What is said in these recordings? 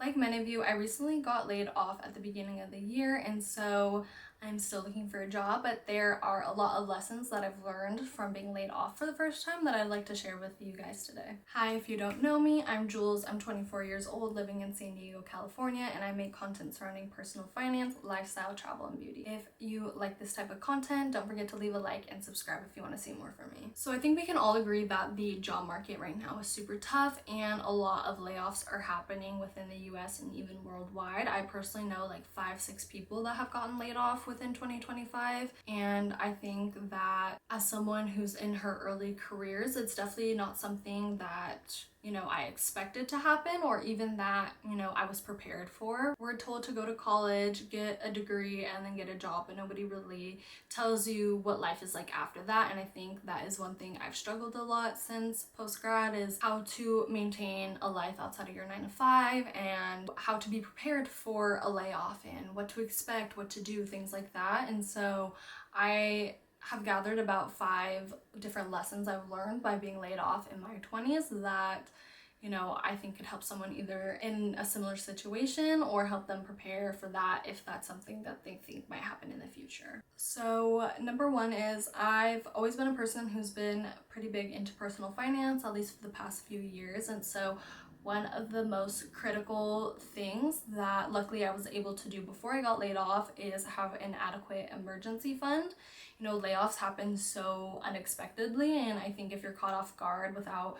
Like many of you, I recently got laid off at the beginning of the year, and so I'm still looking for a job, but there are a lot of lessons that I've learned from being laid off for the first time that I'd like to share with you guys today. Hi, if you don't know me, I'm Jules. I'm 24 years old, living in San Diego, California, and I make content surrounding personal finance, lifestyle, travel, and beauty. If you like this type of content, don't forget to leave a like and subscribe if you want to see more from me. So I think we can all agree that the job market right now is super tough, and a lot of layoffs are happening within the US and even worldwide. I personally know like 5-6 people that have gotten laid off within 2025, and I think that as someone who's in her early careers, it's definitely not something that I expected to happen, or even that I was prepared for. We're told to go to college, get a degree, and then get a job, but nobody really tells you what life is like after that. And I think that is one thing I've struggled a lot since post-grad, is how to maintain a life outside of your 9 to 5, and how to be prepared for a layoff, and what to expect, what to do, things like that. And so I have gathered about 5 different lessons I've learned by being laid off in my 20s that I think could help someone either in a similar situation or help them prepare for that if that's something that they think might happen in the future. So number 1 is, I've always been a person who's been pretty big into personal finance, at least for the past few years. And so one of the most critical things that luckily I was able to do before I got laid off is have an adequate emergency fund. Layoffs happen so unexpectedly, and I think if you're caught off guard without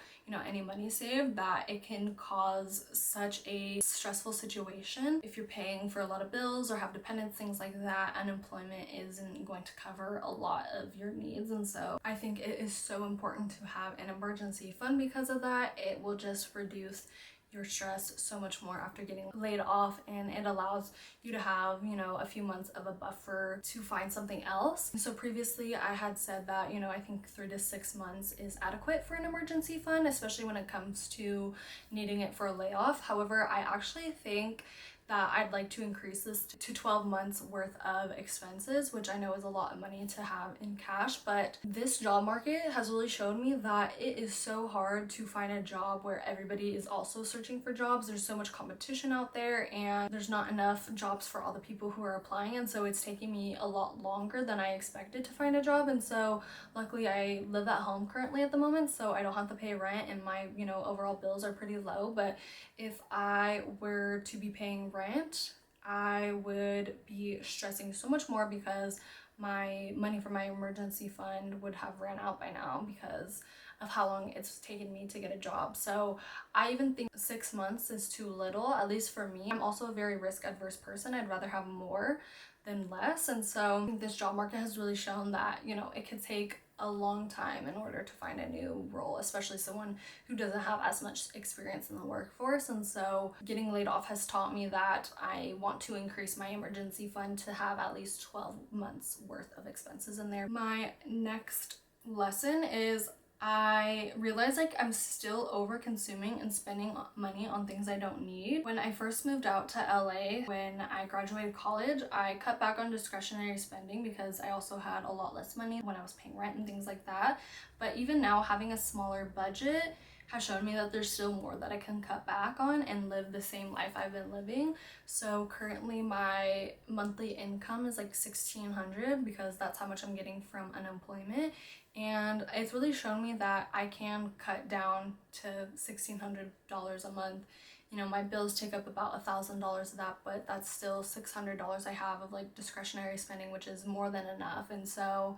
any money saved, that it can cause such a stressful situation. If you're paying for a lot of bills or have dependents, things like that, unemployment isn't going to cover a lot of your needs. And so I think it is so important to have an emergency fund. Because of that, it will just reduce your stress so much more after getting laid off, and it allows you to have a few months of a buffer to find something else. So previously I had said that I think 3 to 6 months is adequate for an emergency fund, especially when it comes to needing it for a layoff. However, I actually think that I'd like to increase this to 12 months worth of expenses, which I know is a lot of money to have in cash. But this job market has really shown me that it is so hard to find a job where everybody is also searching for jobs. There's so much competition out there, and there's not enough jobs for all the people who are applying. And so it's taking me a lot longer than I expected to find a job. And so luckily I live at home currently at the moment, so I don't have to pay rent, and my overall bills are pretty low. But if I were to be paying rent, I would be stressing so much more, because my money for my emergency fund would have ran out by now because of how long it's taken me to get a job. So I even think 6 months is too little, at least for me. I'm also a very risk adverse person. I'd rather have more than less. And so I think this job market has really shown that it could take a long time in order to find a new role, especially someone who doesn't have as much experience in the workforce. And so getting laid off has taught me that I want to increase my emergency fund to have at least 12 months worth of expenses in there. My next lesson is, I realized I'm still over consuming and spending money on things I don't need. When I first moved out to LA, when I graduated college, I cut back on discretionary spending because I also had a lot less money when I was paying rent and things like that. But even now, having a smaller budget has shown me that there's still more that I can cut back on and live the same life I've been living. So currently my monthly income is like $1,600, because that's how much I'm getting from unemployment. And it's really shown me that I can cut down to $1,600 a month. My bills take up about $1,000 of that, but that's still $600 I have of like discretionary spending, which is more than enough. And so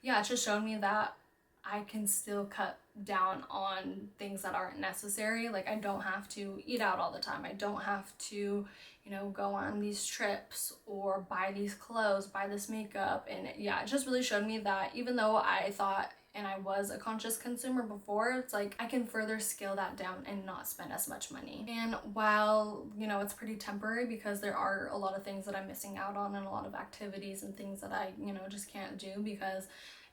yeah, it's just shown me that I can still cut down on things that aren't necessary. Like, I don't have to eat out all the time. I don't have to, go on these trips or buy these clothes, buy this makeup. And yeah, it just really showed me that even though I thought and I was a conscious consumer before, it's like I can further scale that down and not spend as much money. And while, it's pretty temporary, because there are a lot of things that I'm missing out on and a lot of activities and things that I, just can't do because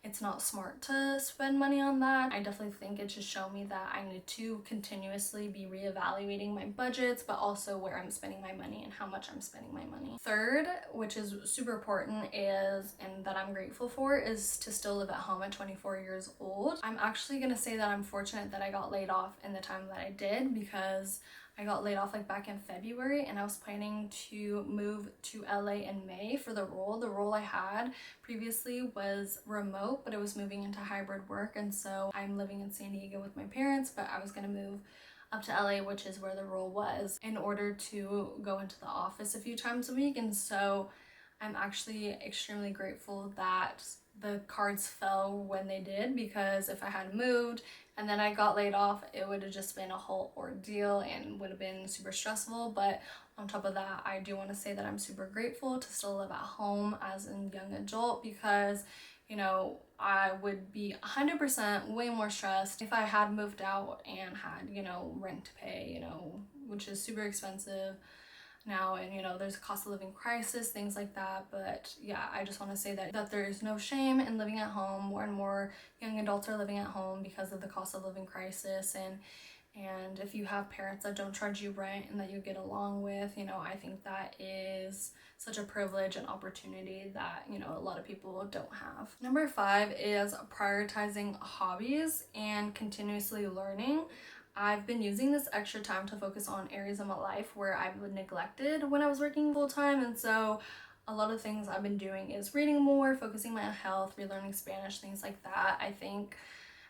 it's not smart to spend money on that. I definitely think it should show me that I need to continuously be reevaluating my budgets, but also where I'm spending my money and how much I'm spending my money. Third, which is super important, and that I'm grateful for, is to still live at home at 24 years old. I'm actually gonna say that I'm fortunate that I got laid off in the time that I did, because I got laid off like back in February, and I was planning to move to LA in May for the role. The role I had previously was remote, but it was moving into hybrid work, and so I'm living in San Diego with my parents, but I was gonna move up to LA, which is where the role was, in order to go into the office a few times a week. And so I'm actually extremely grateful that the cards fell when they did, because if I had moved and then I got laid off, it would have just been a whole ordeal and would have been super stressful. But on top of that, I do want to say that I'm super grateful to still live at home as a young adult, because I would be 100% way more stressed if I had moved out and had, rent to pay, which is super expensive now, and there's a cost of living crisis, things like that. But yeah, I just want to say that there is no shame in living at home. More and more young adults are living at home because of the cost of living crisis, and if you have parents that don't charge you rent and that you get along with, I think that is such a privilege and opportunity that a lot of people don't have. Number 5 is prioritizing hobbies and continuously learning. I've been using this extra time to focus on areas of my life where I've been neglected when I was working full time, and so a lot of things I've been doing is reading more, focusing on my health, relearning Spanish, things like that. I think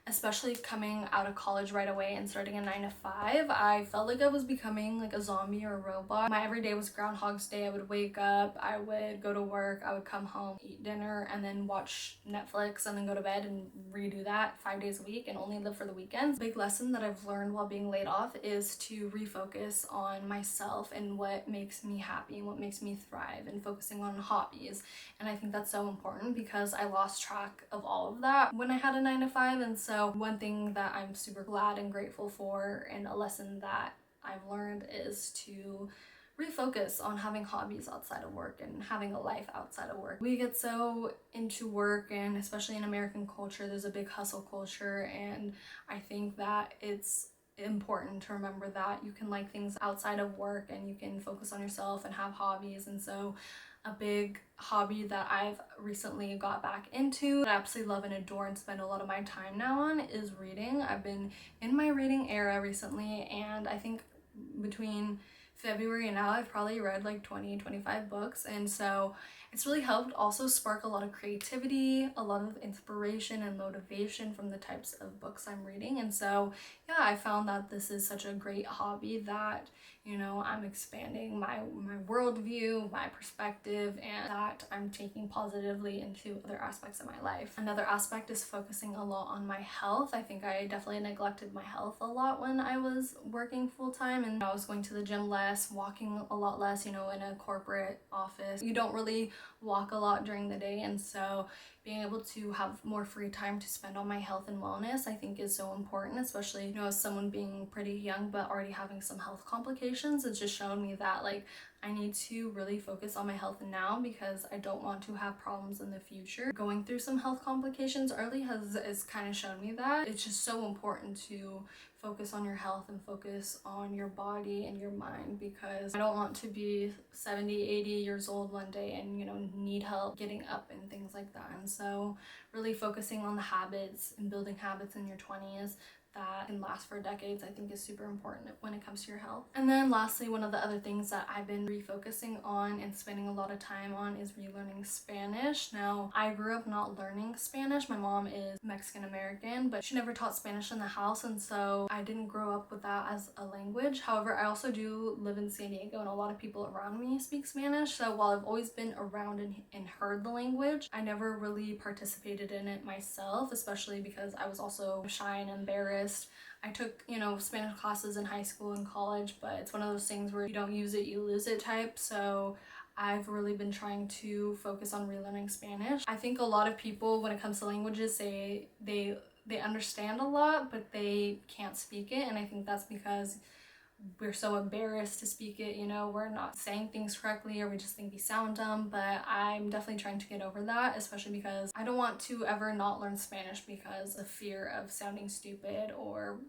especially coming out of college right away and starting a 9 to 5, I felt like I was becoming like a zombie or a robot. My everyday was Groundhog's Day. I would wake up, I would go to work, I would come home, eat dinner, and then watch Netflix, and then go to bed and redo that 5 days a week and only live for the weekends. Big lesson that I've learned while being laid off is to refocus on myself and what makes me happy and what makes me thrive, and focusing on hobbies. And I think that's so important, because I lost track of all of that when I had a 9 to 5. And so one thing that I'm super glad and grateful for, and a lesson that I've learned, is to refocus on having hobbies outside of work and having a life outside of work. We get so into work, and especially in American culture, there's a big hustle culture, and I think that it's important to remember that you can like things outside of work and you can focus on yourself and have hobbies. And so a big hobby that I've recently got back into, that I absolutely love and adore and spend a lot of my time now on, is reading. I've been in my reading era recently, and I think between February and now I've probably read like 20-25 books, and so it's really helped also spark a lot of creativity, a lot of inspiration and motivation from the types of books I'm reading. And so yeah, I found that this is such a great hobby that I'm expanding my worldview, my perspective, and that I'm taking positively into other aspects of my life. Another aspect is focusing a lot on my health. I think I definitely neglected my health a lot when I was working full time, and I was going to the gym less, walking a lot less. In a corporate office, you don't really walk a lot during the day, and so being able to have more free time to spend on my health and wellness, I think, is so important, especially as someone being pretty young but already having some health complications. It's just shown me that I need to really focus on my health now, because I don't want to have problems in the future. Going through some health complications early has kind of shown me that it's just so important to focus on your health and focus on your body and your mind, because I don't want to be 70, 80 years old one day and need help getting up and things like that. And so really focusing on the habits and building habits in your 20s that can last for decades, I think, is super important when it comes to your health. And then lastly, one of the other things that I've been refocusing on and spending a lot of time on is relearning Spanish. Now, I grew up not learning Spanish. My mom is Mexican American, but she never taught Spanish in the house, and so I didn't grow up with that as a language. However, I also do live in San Diego, and a lot of people around me speak Spanish, so while I've always been around and heard the language, I never really participated in it myself, especially because I was also shy and embarrassed. I took, Spanish classes in high school and college, but it's one of those things where you don't use it, you lose it type. So I've really been trying to focus on relearning Spanish. I think a lot of people, when it comes to languages, say they understand a lot, but they can't speak it. And I think that's because we're so embarrassed to speak it, we're not saying things correctly, or we just think we sound dumb. But I'm definitely trying to get over that, especially because I don't want to ever not learn Spanish because of fear of sounding stupid or,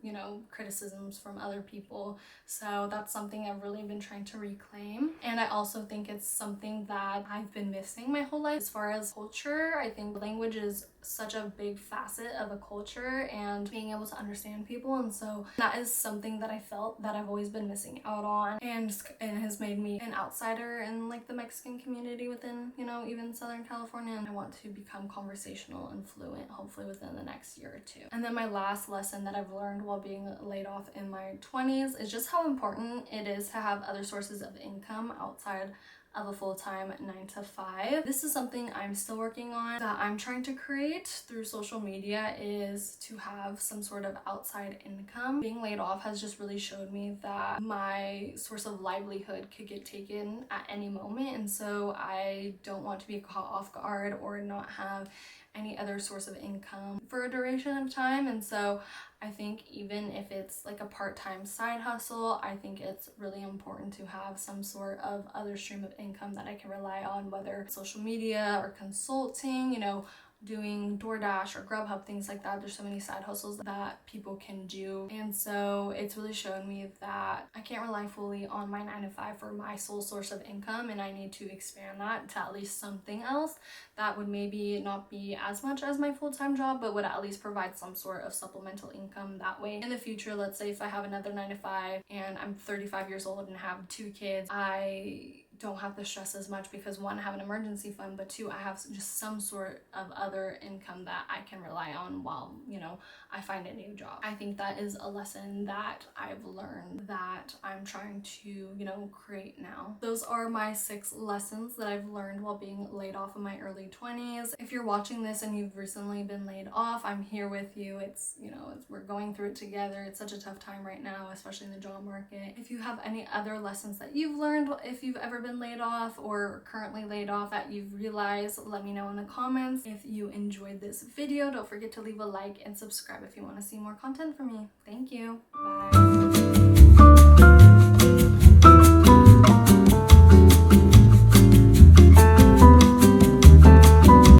criticisms from other people. So that's something I've really been trying to reclaim. And I also think it's something that I've been missing my whole life. As far as culture, I think language is such a big facet of a culture and being able to understand people. And so that is something that I felt that I've always always been missing out on, and has made me an outsider in like the Mexican community within, you know, even Southern California. And I want to become conversational and fluent, hopefully within the next year or two. And then my last lesson that I've learned while being laid off in my 20s is just how important it is to have other sources of income outside of a full-time 9-to-5. This is something I'm still working on, that I'm trying to create through social media, is to have some sort of outside income. Being laid off has just really showed me that my source of livelihood could get taken at any moment, and so I don't want to be caught off guard or not have any other source of income for a duration of time. And so I think even if it's like a part-time side hustle, I think it's really important to have some sort of other stream of income that I can rely on, whether social media or consulting, you know, doing DoorDash or Grubhub, things like that. There's so many side hustles that people can do. And so it's really shown me that I can't rely fully on my 9-to-5 for my sole source of income, and I need to expand that to at least something else that would maybe not be as much as my full-time job, but would at least provide some sort of supplemental income that way. In the future, let's say if I have another 9-to-5 and I'm 35 years old and have 2 kids, I don't have the stress as much because, one, I have an emergency fund, but 2, I have just some sort of other income that I can rely on while, you know, I find a new job. I think that is a lesson that I've learned that I'm trying to, you know, create now. Those are my 6 lessons that I've learned while being laid off in my early 20s. If you're watching this and you've recently been laid off, I'm here with you. It's, you know, we're going through it together. It's such a tough time right now, especially in the job market. If you have any other lessons that you've learned, if you've ever been laid off or currently laid off that you've realized, let me know in the comments. If you enjoyed this video, don't forget to leave a like and subscribe if you want to see more content from me. Thank you. Bye.